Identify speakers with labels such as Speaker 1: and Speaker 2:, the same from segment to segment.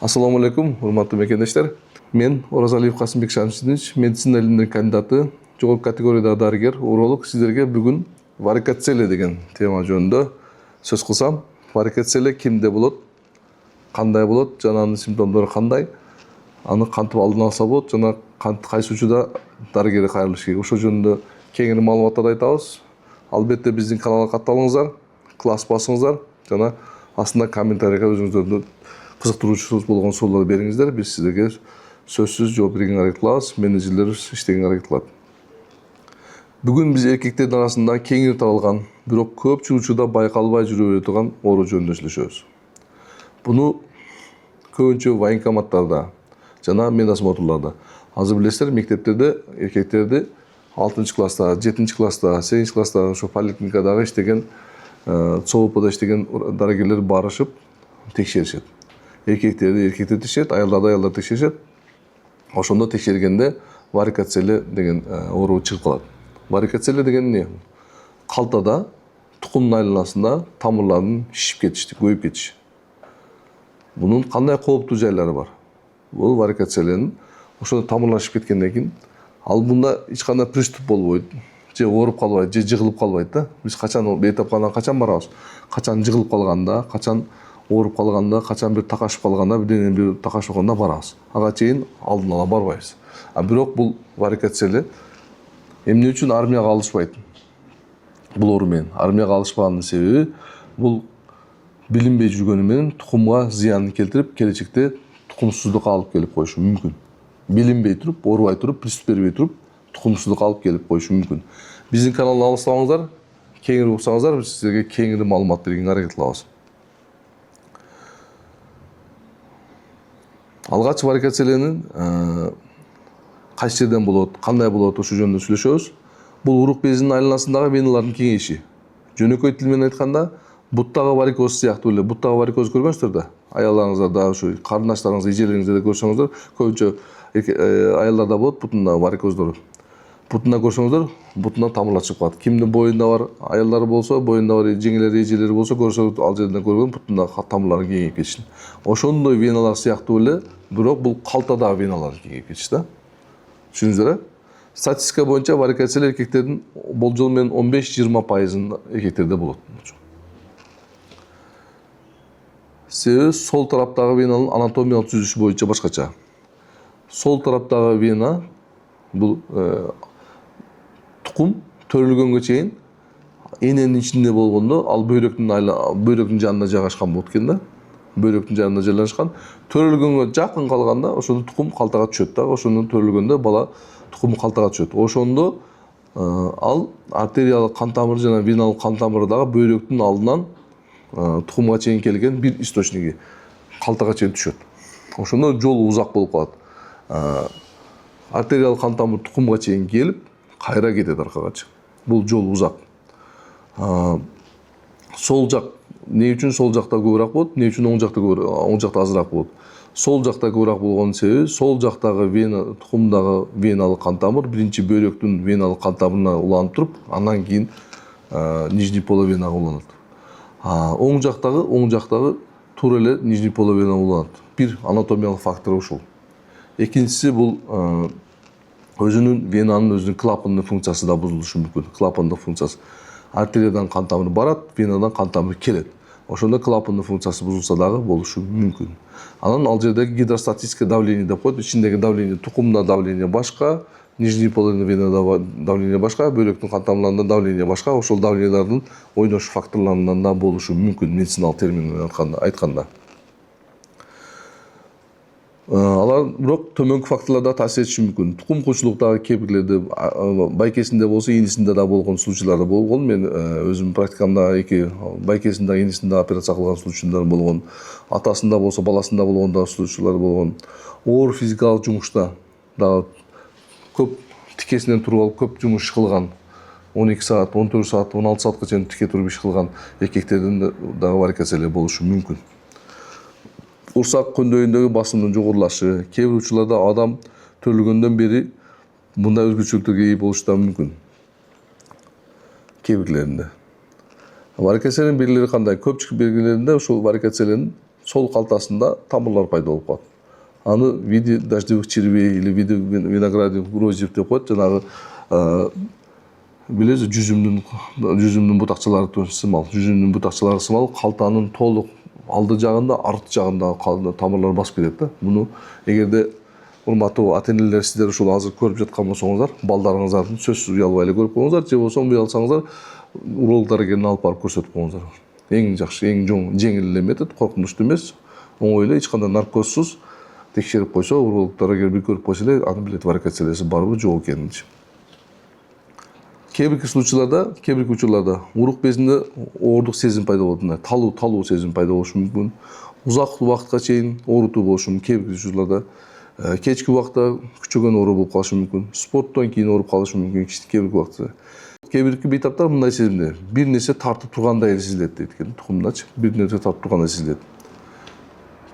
Speaker 1: Ассаламу алейкум, урматтуу мекендештер. Мен Оразалиев Касымбек Шамсидинович, медицина илимдеринин кандидаты, жогорку категориядагы дарыгер, уролог. Сиздерге бүгүн варикоцеле деген тема жөнүндө сөз кылсам. Варикоцеле кимде болот, кандай болот, жана анын симптомдору кандай, аны кантип алдын алса болот, жана кайсы учурда дарыгерге кайрылыш керек. Ошол жөнүндө кеңири маалыматтарды айтабыз. Албетте биздин каналга катталыңыздар, класс басыңыздар жана астында комментарийге өзүңүздөрдүн кызыктыруучу болгон суроолорду бериңиздер. Биз сиздерге сөзсүз жооп бергенге аракет кылабыз. Менеджерлерибиз иштегенге аракет кылат. Бүгүн биз эркектердин арасында кеңири таралган, бирок көпчүлүк учурда байкалбай жүрө бере турган оору жөнүндө сүйлөшөбүз. Буну көбүнчө военкоматтарда жана медосмотрларда. Азыр билесиздер, мектептерде эркектерди 6-класста, 7-класста, 8-класста ошо поликлиникадагы иштеген, ЦОПДо иштеген дарыгерлер барышып текшеришет. Эркектер текшерет, аялдар текшеришет. Ошондо текшергенде варикоцеле деген оору чыгып калат. Варикоцеле деген эмне? Калтада тукумдун айланасында тамырлардын шишип кетиши, көбөйүп кетиши. Бунун кандай кооптуу жайлары бар? Бул варикоцеленин ошондо тамырлар шишип кеткенден кийин ал мында эч кандай приступ болбойт, же ооруп калбайт, же жыгылып калбайт да. Биз качан бейтапкандан качан барабыз? Качан жыгылып калганда, качан ооруп калганда, качан бир такашып калганда, бирден бир такашып калганда барабыз. Ага чейин алдын ала барбайбыз. Бирок бул варикоцеле эмне үчүн армияга алышпайт? Бул оору менен армияга алышпаганын себеби бул билинбей жүргөнү менен тукумга зыянын келтирип, келечекте тукумсуздукка алып келип коюшу мүмкүн. Билинбей туруп, оорубай туруп, приступ бербей туруп, тукумсуздукка алып келип коюшу мүмкүн. Биздин каналды алыстабаңыздар, кеңири уксаңыздар, биз сиздерге кеңири маалымат бергенге аракет кылабыз. Алгач варикоцеленин кайсы жерден болот, кандай болот, ошол жөнүндө сүйлөшөбүз. Бул урук безинин айланасындагы веналардын кеңейиши. Жөнөкөй тил менен айтканда, буттагы варикоз сыяктуу эле. Буттагы варикоз көргөнсүздөр да. Аялдарыңыздарда, ошо карындаштарыңыз, эжелериңизде көрсөңүздөр, көбүнчө аялдарда болот бутунда варикоздор. Бутунда көрсөңүздөр, бутунда тамырлар чыгып калат. Кимдин боюнда бар аялдар болсо, боюнда бар жеңелери, эжелери болсо, көрсөңүз ал жерден көргөн бутунда тамырларын кеңейип кетишин. Ошондой веналар сыяктуу эле, бирок бул калтадагы веналар кеңейип кетиши да. Түшүндүңүздөр? Статистика боюнча варикоцеле эркектердин болжол менен 15-20% эркектерде болот. Себеби сол тараптагы веналын анатомиялык түзүлүшү боюнча башкача. Сол тараптагы вена бул тукум төрөлгөнгө чейин эненин ичинде болгондо ал бөйрөктүн жанында жайгашкан болот экен да. Бөйрөктүн жанында жайлашкан. Төрөлгөнгө жакын калганда ошондо тукум калтага түшөт да. Ошондо төрөлгөндө бала тукум калтага түшөт. Ошондо ал артериялык кан тамыры жана веналык кан тамыры дагы бөйрөктүн алдынан тукумга чейин келген бир источниги калтага чейин түшөт. Ошондо жол узак болуп калат. Артериялык кан тамыр тукумга чейин келип, кайра кетет аркагачы. Бул жол узак. Сол жак эмне үчүн сол жакта көбүрөөк болот, эмне үчүн оң жакта азыраак болот? Сол жакта көбүрөөк болгонун себеби сол жактагы вена, тукумдагы веналык кан тамыр биринчи бөйрөктүн веналык кан тамырына уланып туруп, андан кийин нижний половенага уланат. Оң жактагы туура эле нижний половенага уланат. Бир анатомиялык фактор ушул. Экинчиси бул өзүнүн венанын өзүнүн клапандык функциясы да бузулушу мүмкүн. Клапандык функциясы. Артериядан кан тамыр барат, венадан кан тамыр келет. Ошондо клапандык функциясы бузулса дагы болушу мүмкүн. Анан ал жердеги гидростатическое давление деп коет. Ичиндеги давление, тукумда давление башка, нижний половина венада давление башка, бөйрөктүн кан тамырларында давление башка. Ошол давлениялардын ойнош факторлорунан да болушу мүмкүн, медициналык термин менен айтканда. Алар бирок төмөнкү факторлордо таасир этиши мүмкүн. Тукум куучулуктагы кепирлерде байкесинде болсо, инисинде да болгон случайлар болгон. Мен өзүм практикамда эки байкесинде, инисинде операция кылган случайлар болгон. Атасында болсо, баласында болгон да случайлар болгон. Оор физикалык жумушта дагы көп тикесинен туруп алып көп жумуш кылган. 12 саат, 14 саат, 16 саатка чейин тике туруп иш кылган эркектердин дагы варикоцеле болушу мүмкүн. Курсак көндөгүндөгү басымдын жогорулашы, кээ бир учурларда адам төрөлгөндөн бери мындай өзгөчөлүктөргө ээ болушу да мүмкүн. Кээ бирлеринде. Варикоцеленин белгилери кандай? Көпчүлүк белгилеринде ушул варикоцеленин сол калтасында тамырлар пайда болуп калат. Аны в виде дождевых червей или в виде виноградных гроздьев деп коет. Жанагы билесиз, жүзүмдүн бутакчалары сымал, жүзүмдүн бутакчалары сымал калтанын толук алды жагында, арт жагында тамырлар басып кетет да. Муну эгерде урматтуу ата-энелер сиздер ушул азыр көрүп жаткан болсоңуздар, балдарыңыздардын сөзсүз уялбай эле көрүп коюңуздар, же болбосо уялсаңыздар, уролог дарыгерине алып барып көрсөтүп коюңуздар. Эң жакшы, эң жеңил эле метод, коркунучтуу эмес, оңой эле, эч кандай наркозсуз текшерип койсо, уролог дарыгер бир көрүп койсо эле аны билет, варикоцелиясы барбы, жок экенинчи. Кээ бир учурларда урук безинде оордук сезим пайда болот, талуу сезим пайда болушу мүмкүн. Узак убакытка чейин оорутуу болушу мүмкүн. Кээ бир учурларда кечки убакта күчөгөн оору болуп калышы мүмкүн. Спорттон кийин ооруп калышы мүмкүн кээ бир убакта. Кээ бир бейтаптар мындай сезимде, бир нерсе тартып тургандай сезилет дейт экен, тукумдачы. Бир нерсе тартып тургандай сезилет.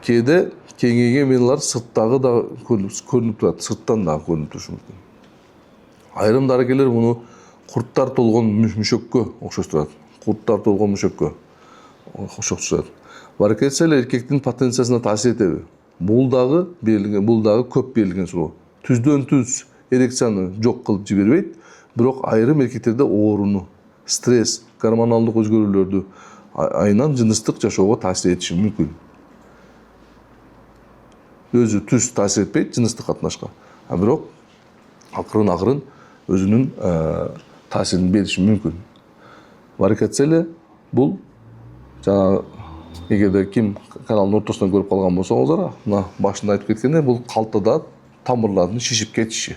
Speaker 1: Кээде кеңейген веналар сырттагы да көрүнүп турат, сырттан да көрүнүп турушу мүмкүн. Айрым дарыгерлер муну курттар толгон мүшөккө окшоштурат. Курттар толгон мүшөккө окшоштурат. Варикоцелия эркектин потенциясына таасир этеби? Бул дагы көп берилген суроо. Түздөн түз эрекцияны жок кылып жибербейт, бирок айрым эркектерде ооруну, стресс, гормоналдык өзгөрүүлөрдү айынан жыныстык жашоого таасир этиши мүмкүн. Өзү түз таасир этпейт жыныстык катнашка. Бирок акырын өзүнүн таасирин бериши мүмкүн. Варикоцелия бул жана эгерде ким каналдын ортосунан көрүп калган болсоңуздар, мына башында айтып кеткендей, бул калтада тамырлардын шишип кетиши.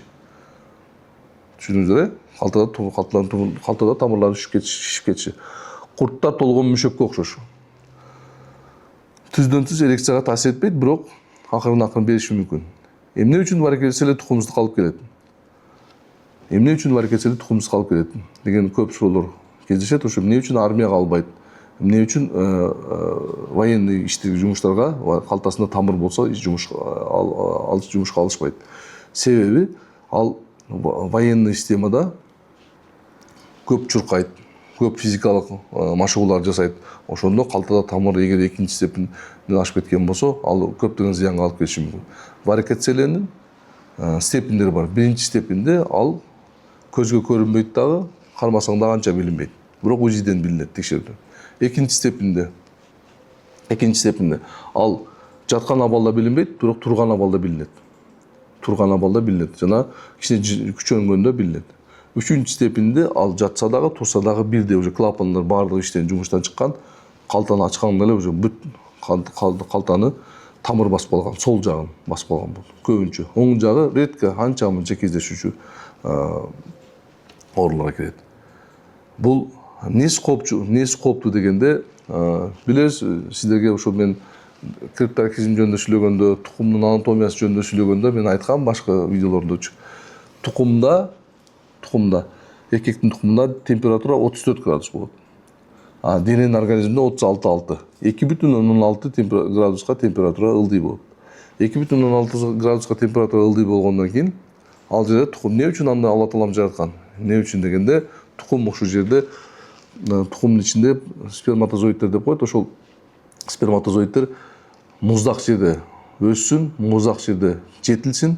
Speaker 1: Түшүндүңүздөр, калтада тамырлардын шишип кетиши. Курттар толгон мүшөккө окшош. Түздөн түз эрекцияга таасир этпейт, бирок акырын бериши мүмкүн. Эмне үчүн варикоцелия тукумсуздукка алып келет? Эмне үчүн варикоцелия тукумсуздукка алып келет деген көп суроолор кездешет. Ошо эмне үчүн армияга албайт? Эмне үчүн военный иштеги жумуштарга калтасында тамыр болсо жумушка алышпайт? Себеби ал военный системада көп чуркайт, көп физикалык машыгуулар жасайт. Ошондо калтада тамыр эгер экинчи степенден ашып кеткен болсо, ал көптөгөн зыянга алып келиши мүмкүн. Варикоцелиянын степендери бар. Биринчи степенде ал көзгө көрүнбөйт дагы, кармасаң да анча билинбейт. Бирок УЗИден билинет, текшерүүдөн. Экинчи степенде ал жаткан абалда билинбейт, бирок турган абалда билинет. Жана кичине күчөнгөндө билинет. Үчүнчү степенде ал жатса дагы, турса дагы бирдей уже клапандар баардыгы иштен жумуштан чыккан, калтаны ачканда эле уже бүт калтаны тамыр басып калган, сол жагын басып калган болот. Көбүнчө оң жагы редко анча-мынча кездешүүчү ооруларга кирет. Бул эмнеси кооптуу дегенде, билесиз, сиздерге ошо мен криптархизм жөнүндө сүйлөгөндө, тукумдун анатомиясы жөнүндө сүйлөгөндө мен айткам башка видеолордочу. Тукумда эркектин тукумунда температура 34 градус болот. Дененин организминде 36,6. 2,6 градуска температура ылдый болот. 2,6 градуска температура ылдый болгондон кийин ал жерде тукум эмне үчүн анда Алла Таалам жараткан? Эмне үчүн дегенде, тукум ушул жерде тукумдун ичинде сперматозоидтер деп коет. Ошол сперматозоидтер муздак жерде өссүн, муздак жерде жетилсин,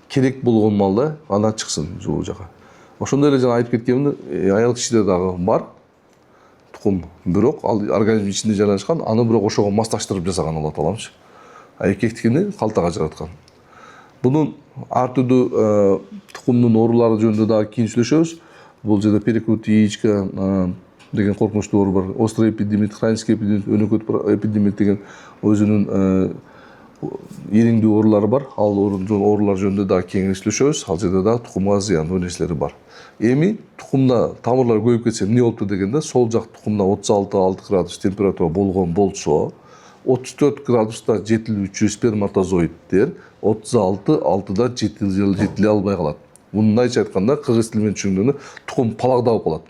Speaker 1: керек болгон маалда ана чыксын жолу жака. Ошондой эле жана айтып кеткеним, аял кишиде дагы бар тукум, бирок ал организм ичинде жайгашкан, аны бирок ошого маслаштырып жасаган Алла Тааламчы. Эркектикини калтага жараткан. Бунун ар түрдүү тукумдун оорулары жөнүндө дагы кийин сүйлөшөбүз. Бул жерде перекрут яичка деген коркунучтуу оору бар. Острый эпидемит, хронический эпидемит, өнөкөт эпидемит деген өзүнүн ириңдүү оорулары бар. Ал оорулар жөнүндө дагы кеңири сүйлөшөбүз. Ал жерде дагы тукумга зыяндуу нерселери бар. Эми тукумда тамырлар көбөйүп кетсе эмне болуптур дегенде, сол жак тукумда 36,6 градус температура болгон болсо, 34 градуста жетилүүчү сперматозоидтер 36,6да жетиле албай калат. Мындайча айтканда, кыргыз тили менен түшүнгөндө тукум палагда болуп калат.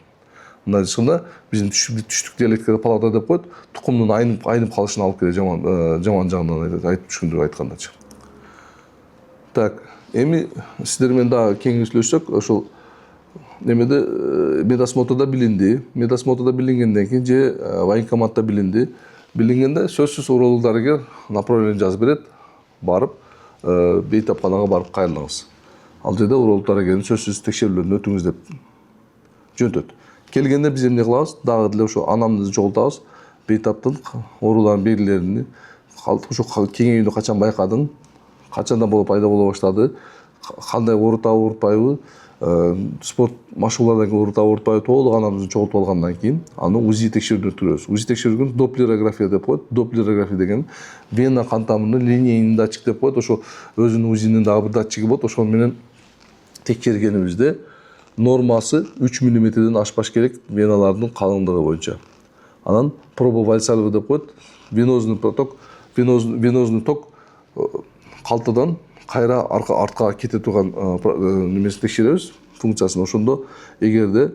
Speaker 1: Мындай айтканда, биздин түштүк диалектикада палагда деп коет, тукумдун айнып калышына алып келет, жаман жагынан айтып түшүндүрүп айткандачы. Так, эми сиздер менен дагы кеңири сүйлөшсөк, ошол медосмотрда билинди. Медосмотрда билингенден кийин же военкоматта билинди. Билингенде сөзсүз уролук дарыгер направление жазып берет, барып бейтапканага барып кайрылыңыз. Ал жерде уролук дарыгердин сөзсүз текшерүүлөрүнөн өтүңүз деп жөнөтөт. Келгенде биз эмне кылабыз? Дагы деле ошо анамызды жоготабыз. Бейтаптын оорулардын белгилерин ошо кеңейүүнү качан байкадың, качандан болуп пайда боло баштады, кандай оорутабы оорутпайбы, спорт машыгуулардан кийин оорутабы оорутпайбы толук анамызды чогултуп алгандан кийин аны УЗИ текшерүүдөн өткөрөбүз. УЗИ текшерүүгө доплерография деп коет. Доплерография деген вена кан тамырынын линейный датчик деп коет. Ошо өзүнүн УЗИнин дагы бир датчиги болот. Ошол менен текшергенибизде нормасы 3 мм ашпаш керек веналардын калыңдыгы боюнча. Анан проба Вальсальва деп коет. Венозный ток калтадан кайра артка кете турган немесин текшеребиз, функциясын. Ошондо эгерде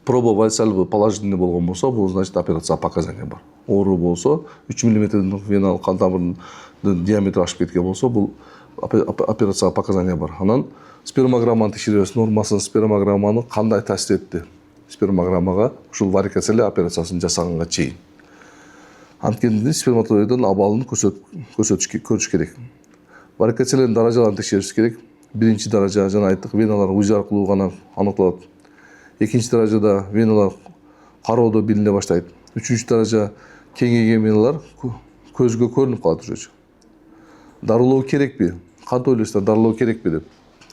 Speaker 1: проба Вальсальва положительный болгон болсо, бул значит операция показания бар. Оору болсо, 3 мм венал кан тамырынын диаметри ашып кеткен болсо, бул операция показания бар. Анан спермограмманы текшеребиз. Нормасын спермограмманы кандай таасир этти? Спермограммага ушул варикоцеле операциясын жасаганга чейин. Анткени сперматозоиддун абалын көрүш керек. Варикоцеленин даражаларын текшериш керек. Биринчи даража жана айттык, веналар УЗИ аркылуу гана аныкталат. Экинчи даражада веналар кароодо билине баштайт. Үчүнчү даража кеңейген веналар көзгө көрүнүп калат уже. Дарылоо керекпи? Кантип ойлойсуздар, дарылоо керекпи деп?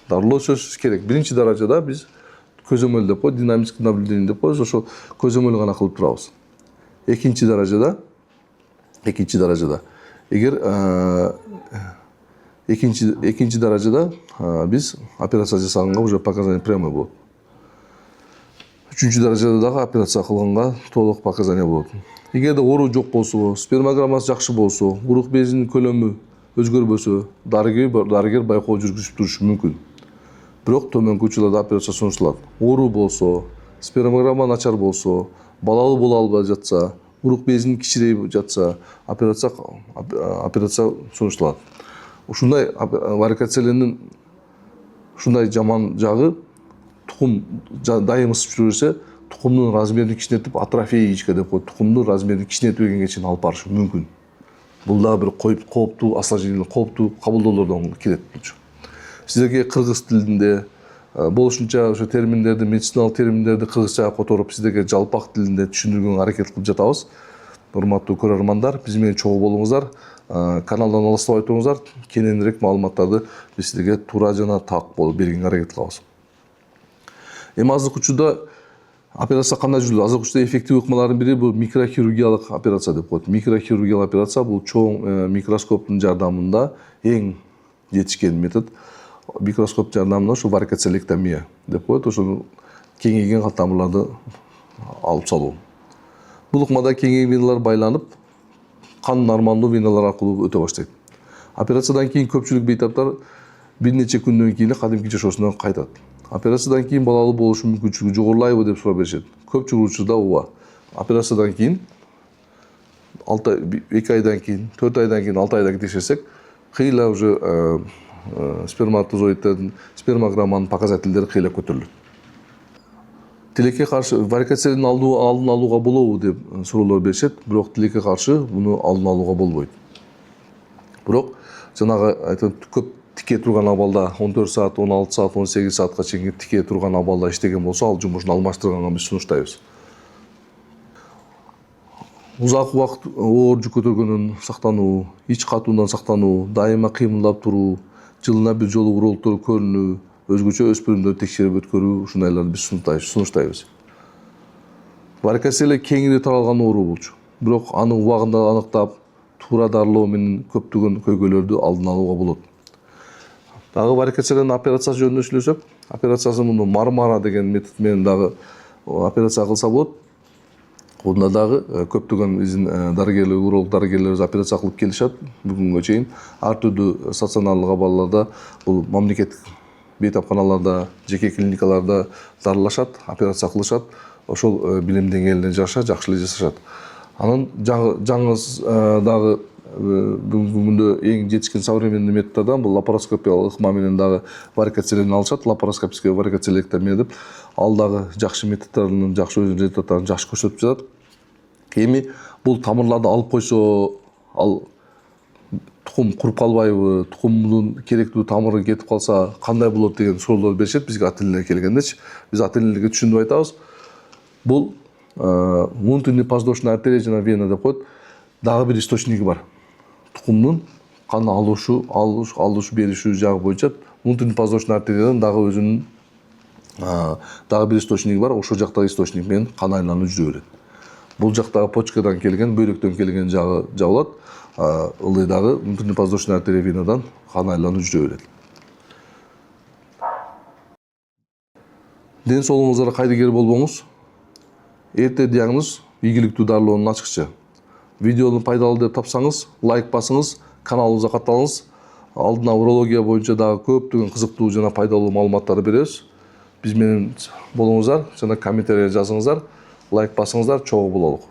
Speaker 1: Дарылоо сөзсүз керек. Биринчи даражада биз көзөмөл деп коет, динамический наблюдение деп коебуз, ошо көзөмөл гана кылып турабыз. Экинчи даражада эгер экинчи даражада биз операция жасаганга уже показания прямой болот. Үчүнчү даражада дагы операция кылганга толук показания болот. Эгерде оору жок болсо, спермограммасы жакшы болсо, урук безинин көлөмү өзгөрбөсө, дарыгер байкоо жүргүзүп турушу мүмкүн. Бирок төмөнкү учурларда операция сунушталат. Оору болсо, спермограмма начар болсо, балалуу боло албай жатса, урук безин кичирейип жатса, операция сунушталат. Ушундай варикоцеленин ушундай жаман жагы, тукум дайым ысып жүрө берсе, тукумдун размерин кичинетип, атрофиячка деп коет, тукумдун размерин кичинетип келгенге чейин алып барышы мүмкүн. Бул дагы бир кооптуу осложнение, кооптуу кабылдоолордон келет. Сиздерге кыргыз тилинде болушунча ошо терминдерди, медициналык терминдерди кыргызчага которуп, сиздерге жалпак тилинде түшүндүргөнгө аракет кылып жатабыз. Урматтуу көрөрмандар, биз менен чогуу болуңуздар, каналдан алыстабай туруңуздар, кененирээк маалыматтарды биз сиздерге туура жана так болуп бергенге аракет кылабыз. Эми азыркы учурда операция кандай жүрүлөт? Азыркы учурда эффективдүү ыкмалардын бири бул микрохирургиялык операция деп коет. Микрохирургиялык операция бул чоң микроскоптун жардамында эң жетишкен метод. Микроскоп жардамында ошо варикоцелектомия деп коет. Ошо кеңейген кан тамырларды алып салуу. Бул ыкмада кеңейген веналар байланып, кан нормалдуу веналар аркылуу өтө баштайт. Операциядан кийин көпчүлүк бейтаптар бир нече күндөн кийин кадимки жашоосуна кайтат. Операциядан кийин балалуу болушу мүмкүнчүлүгү жогорулайбы деп сурап беришет. Көпчүлүк учурда ооба. Операциядан кийин 2 айдан кийин, 4 айдан кийин, 6 айдан кийин текшерсек, кыйла уже сперматозоиддердин спермограмманын показательдери кыйла көтөрүлөт. Тилекке каршы варикоцелин алдын алууга болобу деп суроолор беришет, бирок тилекке каршы муну алдын алууга болбойт. Бирок жанагы көп тике турган абалда 14 саат, 16 саат, 18 саатка чейин тике турган абалда иштеген болсо, ал жумушун алмаштырганга биз сунуштайбыз. Узак убакыт оор жүк көтөргөндөн сактануу, ич катуудан сактануу, дайыма кыймылдап туруу, жылына бир жолу урологдор көрүнүү, өзгөчө өспүрүмдөрдү текшерип өткөрүү, ушундайларды биз сунуштайбыз. Варикоцеле кеңири таралган оору болчу. Бирок аны убагында аныктап, туура дарылоо менен көптөгөн көйгөйлөрдү алдын алууга болот. Дагы варикоцеленин операциясы жөнүндө сүйлөсөк, операциясы муну Мармара деген метод менен дагы операция кылса болот. Онда дагы көптөгөн биздин дарыгерлер, уролог дарыгерлерибиз операция кылып келишет. Бүгүнгө чейин ар түрдүү стационарлык абалдарда, бул мамлекеттик бейтапканаларда, жеке клиникаларда дарылашат, операция кылышат. Ошол билим деңгээлине жараша жакшы эле жасашат. Анан жаңы дагы бүгүнкү күндө эң жетишкен современный методдордон бул лапароскопиялык ыкма менен дагы варикоцелени алышат, лапароскопическая варикоцелектомия деп. Ал дагы жакшы методдорунун, жакшы результаттарын жакшы көрсөтүп жатат. Эми бул тамырларды алып койсо, ал тукум куруп калбайбы, тукумдун керектүү тамыры кетип калса кандай болот деген суроолор беришет бизге ата энелер келгендечи. Биз ата энелерге түшүндүрүп айтабыз. Бул внутренний подвздошная артерия жана вена деп коет. Дагы бир источниги бар. Тукумдун кан алышы беришүү жагы боюнча внутренний подвздошная артериядан дагы өзүнүн дагы бир источниги бар. Ошол жактагы источник менен кан айлануу жүрө берет. Бул жактагы почкадан келген, бөйрөктөн келген жагы жабылат. Ылдыйдагы внутренний подвздошная артерия венадан кан айлануу жүрө берет. Ден соолугуңузга кайдыгер болбоңуз. Эрте диагноз ийгиликтүү дарылоонун ачкычы. Видеону пайдалуу деп тапсаңыз, лайк басыңыз, каналыбызга катталыңыз. Алдына урология боюнча дагы көптөгөн кызыктуу жана пайдалуу маалыматтарды беребиз. Биз менен болуңуздар жана комментарий жазыңыздар, лайк басыңыздар, чогуу бололук.